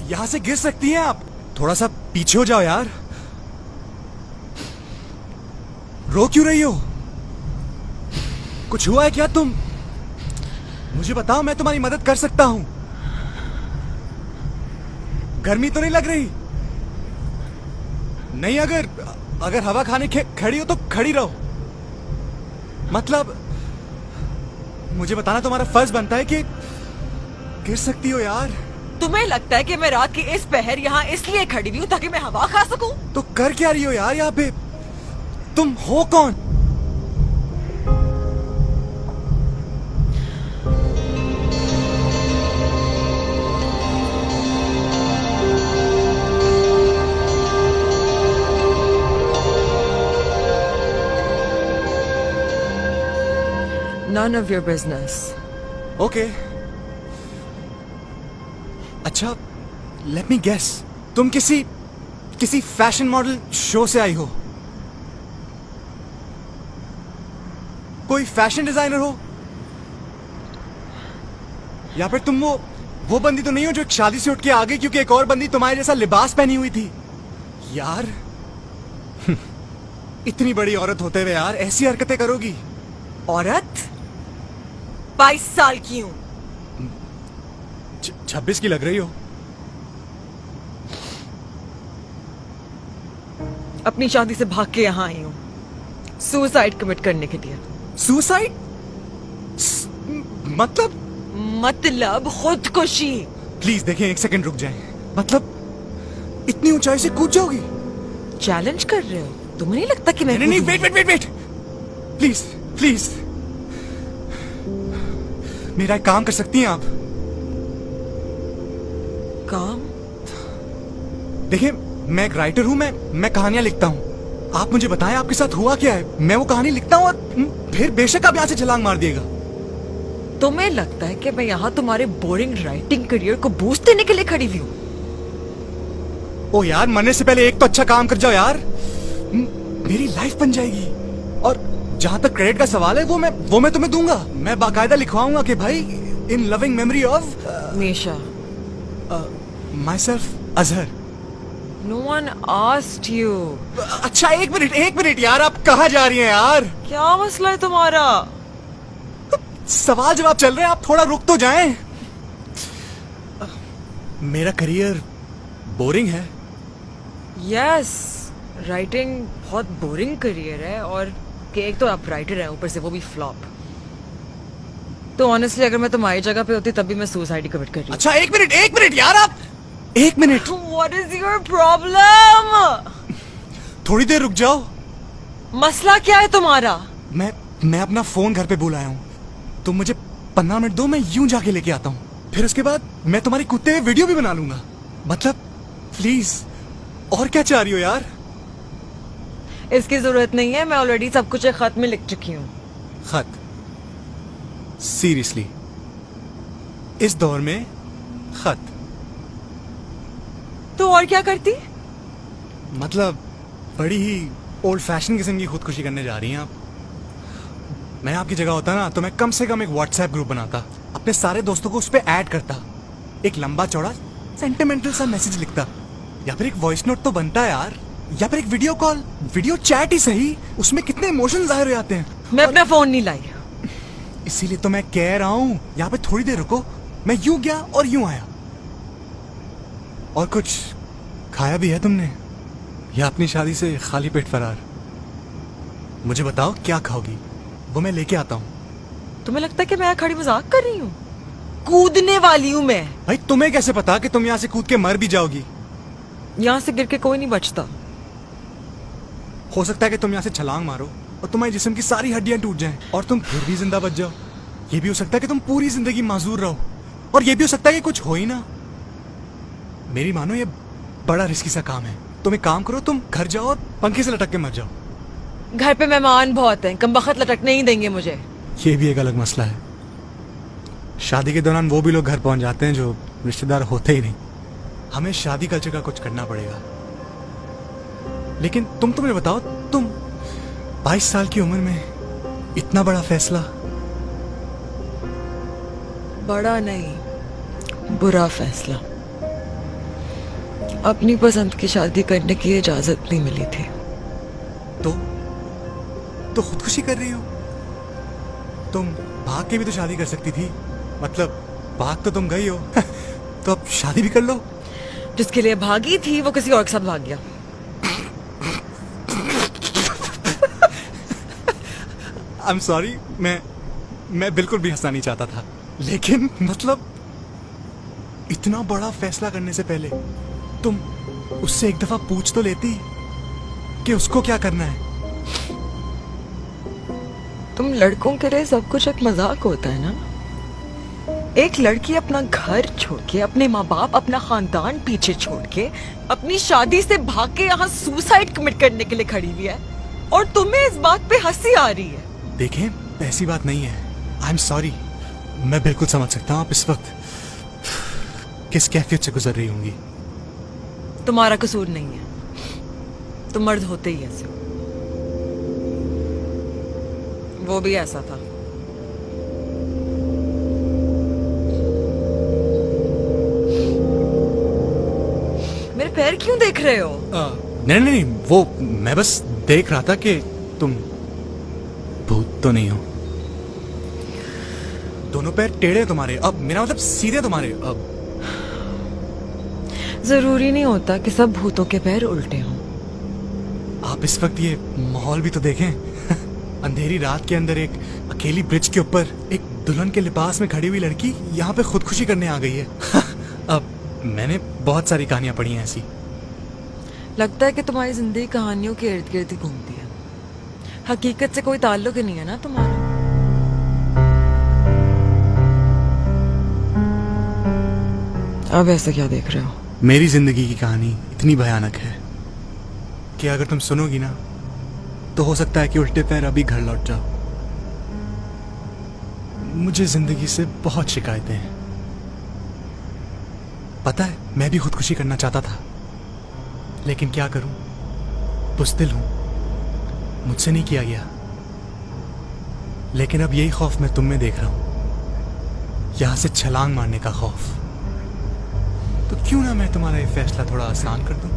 यहाँ से गिर सकती हैं आप। थोड़ा सा पीछे हो जाओ यार। रो क्यों रही हो? कुछ हुआ है क्या? तुम मुझे बताओ, मैं तुम्हारी मदद कर सकता हूं। गर्मी तो नहीं लग रही? नहीं, अगर हवा खाने खड़ी हो तो खड़ी रहो। मतलब मुझे बताना तुम्हारा फर्ज बनता है कि गिर सकती हो यार। तुम्हें लगता है कि मैं रात के इस पहर यहाँ इसलिए खड़ी हुई हूँ ताकि मैं हवा खा सकूं? तो कर क्या रही हो यार यहाँ पे? तुम हो कौन? None of your business. Okay. अच्छा, लेट मी गेस, तुम किसी फैशन मॉडल शो से आई हो? कोई फैशन डिजाइनर हो? या फिर तुम वो बंदी तो नहीं हो जो एक शादी से उठ के आ गई क्योंकि एक और बंदी तुम्हारे जैसा लिबास पहनी हुई थी? यार इतनी बड़ी औरत होते हुए यार ऐसी हरकतें करोगी? औरत? 22 साल की हूँ। 26 की लग रही हो। अपनी शादी से भाग के यहाँ आई हूँ सुसाइड कमिट करने के लिए। सुसाइड? मतलब खुदकुशी। प्लीज देखें, एक सेकंड रुक जाएं। मतलब इतनी ऊंचाई से कूद जाओगी? चैलेंज कर रहे हो? तुम्हें नहीं लगता कि मैं नहीं, वेट, प्लीज प्लीज, मेरा एक काम कर सकती हैं आप? काम? देखिए, मैं एक राइटर हूं, मैं कहानियां लिखता हूं। आप मुझे बताएं आपके साथ हुआ क्या है। मैं वो कहानी लिखता हूं और फिर बेशक आप यहां से छलांग मार दिएगा। तुम्हें लगता है कि मैं यहाँ तुम्हारे बोरिंग राइटिंग करियर को बूस्ट देने के लिए खड़ी हुई हूँ? ओ यार, मरने से पहले एक तो अच्छा काम कर जाओ यार, मेरी लाइफ बन जाएगी। और जहां तक क्रेडिट का सवाल है, वो मैं तुम्हें दूंगा। मैं बाकायदा लिखवाऊंगा कि भाई, in loving memory of Misha, myself Azhar. No one asked you. अच्छा, एक मिनट यार, आप कहाँ जा रही हैं यार? क्या मसला है तुम्हारा? सवाल जवाब चल रहे हैं, आप थोड़ा रुक तो जाएं। मेरा करियर बोरिंग है। यस, राइटिंग बहुत बोरिंग करियर है, और कि एक तो आप राइटर हैं, ऊपर से वो भी फ्लॉप। तो ऑनेस्टली अगर मैं तुम्हारी जगह पे होती तब भी मैं सुसाइड कमिट कर रही। अच्छा, एक मिनट यार, आप एक minute. What is your problem? थोड़ी देर रुक जाओ। मसला क्या है तुम्हारा? मैं अपना फोन घर पे भूल आया हूँ। तुम मुझे 15 मिनट दो, मैं यूं जाके लेके आता हूँ। फिर उसके बाद मैं तुम्हारी कूदते हुए वीडियो भी बना लूंगा। मतलब प्लीज, और क्या चाह रही हो यार? इसकी जरूरत नहीं है, मैं ऑलरेडी सब कुछ एक खत में लिख चुकी हूँ। खत? सीरियसली? इस दौर में खत? तो और क्या करती? मतलब बड़ी ही ओल्ड फैशन किस्म की खुदकुशी करने जा रही हैं आप। मैं आपकी जगह होता ना तो मैं कम से कम एक व्हाट्सएप ग्रुप बनाता, अपने सारे दोस्तों को उस पर ऐड करता, एक लंबा चौड़ा सेंटिमेंटल सा मैसेज लिखता, या फिर एक वॉइस नोट तो बनता है यार, या फिर एक वीडियो कॉल, वीडियो चैट ही सही, उसमें कितने इमोशन जाहिर हो जाते हैं। मैं अपना फोन नहीं लाई। इसीलिए तो मैं कह रहा हूँ, यहाँ पे थोड़ी देर रुको। मैं यूं गया और यूं आया। और कुछ खाया भी है तुमने, या अपनी शादी से खाली पेट फरार? मुझे बताओ क्या खाओगी, वो मैं लेके आता हूँ। तुम्हें लगता है कि मैं खड़ी मजाक कर रही हूँ? कूदने वाली हूँ मैं। भाई तुम्हें कैसे पता कि तुम यहाँ से कूद के मर भी जाओगी? यहाँ से गिर के कोई नहीं बचता। हो सकता है कि तुम यहाँ से छलांग मारो और तुम्हारे जिस्म की सारी हड्डियां टूट जाएं और तुम फिर भी जिंदा बच जाओ। ये भी हो सकता है कि तुम पूरी जिंदगी माजूर रहो, और ये भी हो सकता है कि कुछ हो ही ना। मेरी मानो, ये बड़ा रिस्की सा काम है। तुम एक काम करो, तुम घर जाओ और पंखे से लटक के मर जाओ। घर पे मेहमान बहुत हैं, कमबख्त लटकने नहीं देंगे मुझे। ये भी एक अलग मसला है। शादी के दौरान वो भी लोग घर पहुंच जाते हैं जो रिश्तेदार होते ही नहीं। हमें शादी कल्चर का कुछ करना पड़ेगा। लेकिन तुम मुझे बताओ, तुम 22 साल की उम्र में इतना बड़ा फैसला? बड़ा नहीं, बुरा फैसला। अपनी पसंद की शादी करने की इजाजत नहीं मिली थी। तो खुदकुशी कर रही हो? तुम भाग के भी तो शादी कर सकती थी। मतलब भाग तो तुम गई हो तो अब शादी भी कर लो। जिसके लिए भागी थी वो किसी और के साथ भाग गया। आई एम सॉरी, मैं बिल्कुल भी हंसना नहीं चाहता था, लेकिन मतलब इतना बड़ा फैसला करने से पहले तुम उससे एक दफा पूछ तो लेती कि उसको क्या करना है। तुम लड़कों के लिए सब कुछ एक मजाक होता है ना। एक लड़की अपना घर छोड़ के, अपने माँ बाप, अपना खानदान पीछे छोड़ के, अपनी शादी से भाग के यहाँ सुसाइड कमिट करने के लिए खड़ी हुई है, और तुम्हें इस बात पे हंसी आ रही है। देखें, ऐसी बात नहीं है। आई एम सॉरी, मैं बिल्कुल समझ सकता हूँ आप इस वक्त किस कैफियत से गुजर रही होंगी। तुम्हारा कसूर नहीं है, तुम मर्द होते ही ऐसे हो। वो भी ऐसा था। मेरे पैर क्यों देख रहे हो? नहीं नहीं नहीं, वो मैं बस देख रहा था कि तुम भूत तो नहीं हो। दोनों पैर टेढ़े तुम्हारे, अब मेरा मतलब सीधे तुम्हारे। अब जरूरी नहीं होता कि सब भूतों के पैर उल्टे हों। आप इस वक्त ये माहौल भी तो देखें। अंधेरी रात के अंदर एक अकेली ब्रिज के ऊपर एक दुल्हन के लिबास में खड़ी हुई लड़की यहाँ पे खुदकुशी करने आ गई है। अब मैंने बहुत सारी कहानियां पढ़ी हैं ऐसी। लगता है कि तुम्हारी जिंदगी कहानियों के इर्द गिर्द ही घूमती है। हकीकत से कोई ताल्लुक ही नहीं है ना तुम्हारा। अब ऐसा क्या देख रहे हो? मेरी जिंदगी की कहानी इतनी भयानक है कि अगर तुम सुनोगी ना तो हो सकता है कि उल्टे पैर अभी घर लौट जाओ। मुझे जिंदगी से बहुत शिकायतें हैं। पता है, मैं भी खुदकुशी करना चाहता था, लेकिन क्या करूं, बुज़दिल हूं, मुझसे नहीं किया गया। लेकिन अब यही खौफ मैं तुम में देख रहा हूं, यहां से छलांग मारने का खौफ। तो क्यों ना मैं तुम्हारा ये फैसला थोड़ा आसान कर दूं,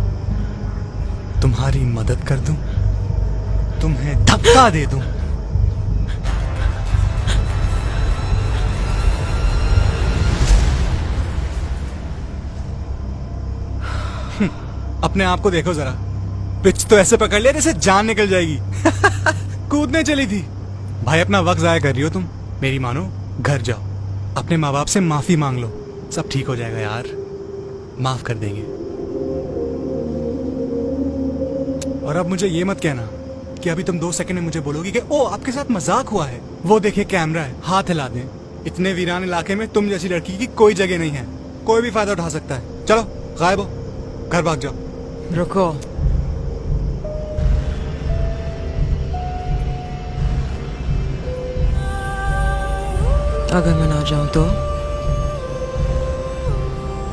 तुम्हारी मदद कर दूं, तुम्हें धक्का दे दूं। अपने आप को देखो जरा, पिच तो ऐसे पकड़ लिया जैसे जान निकल जाएगी। कूदने चली थी। भाई अपना वक्त जाया कर रही हो तुम। मेरी मानो, घर जाओ, अपने माँ बाप से माफी मांग लो, सब ठीक हो जाएगा यार, माफ कर देंगे। और अब मुझे ये मत कहना कि अभी तुम 2 सेकंड में मुझे बोलोगी कि ओ आपके साथ मजाक हुआ है, वो देखिए कैमरा है, हाथ हिला दें। इतने वीरान इलाके में तुम जैसी लड़की की कोई जगह नहीं है, कोई भी फायदा उठा सकता है। चलो गायब हो, घर भाग जाओ। रुको, अगर मैं ना जाऊं तो?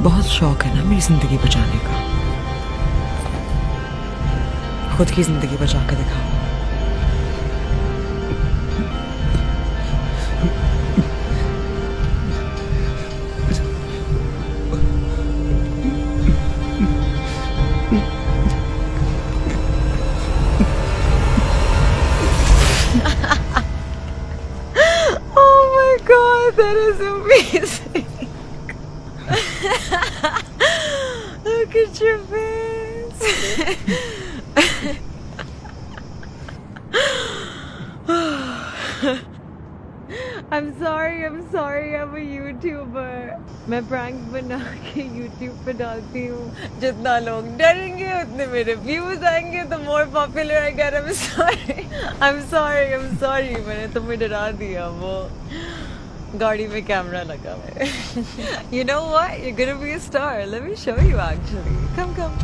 बहुत शौक है ना मेरी जिंदगी बचाने का। खुद की जिंदगी बचा के दिखाओ। Oh my God, that is amazing. Look at your face. I'm sorry, I'm a YouTuber. मैं prank बना के YouTube पे डालती हूँ। जितना लोग डरेंगे उतने मेरे views आएंगे, the more popular I get. I'm sorry. मैंने तुम्हें डरा दिया। वो गाड़ी में कैमरा लगा हुआ है। You know what? You're gonna be a star. Let me show you actually. Come.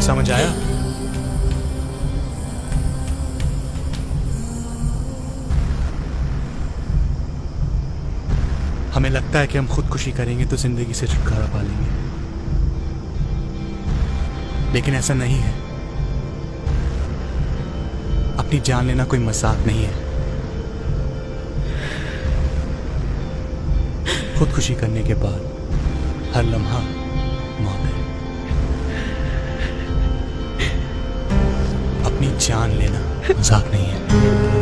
समझ आया? हमें लगता है कि हम खुदकुशी करेंगे तो जिंदगी से छुटकारा पा लेंगे, लेकिन ऐसा नहीं है। अपनी जान लेना कोई मजाक नहीं है। खुदकुशी करने के बाद हर लम्हा मौत है। अपनी जान लेना मजाक नहीं है।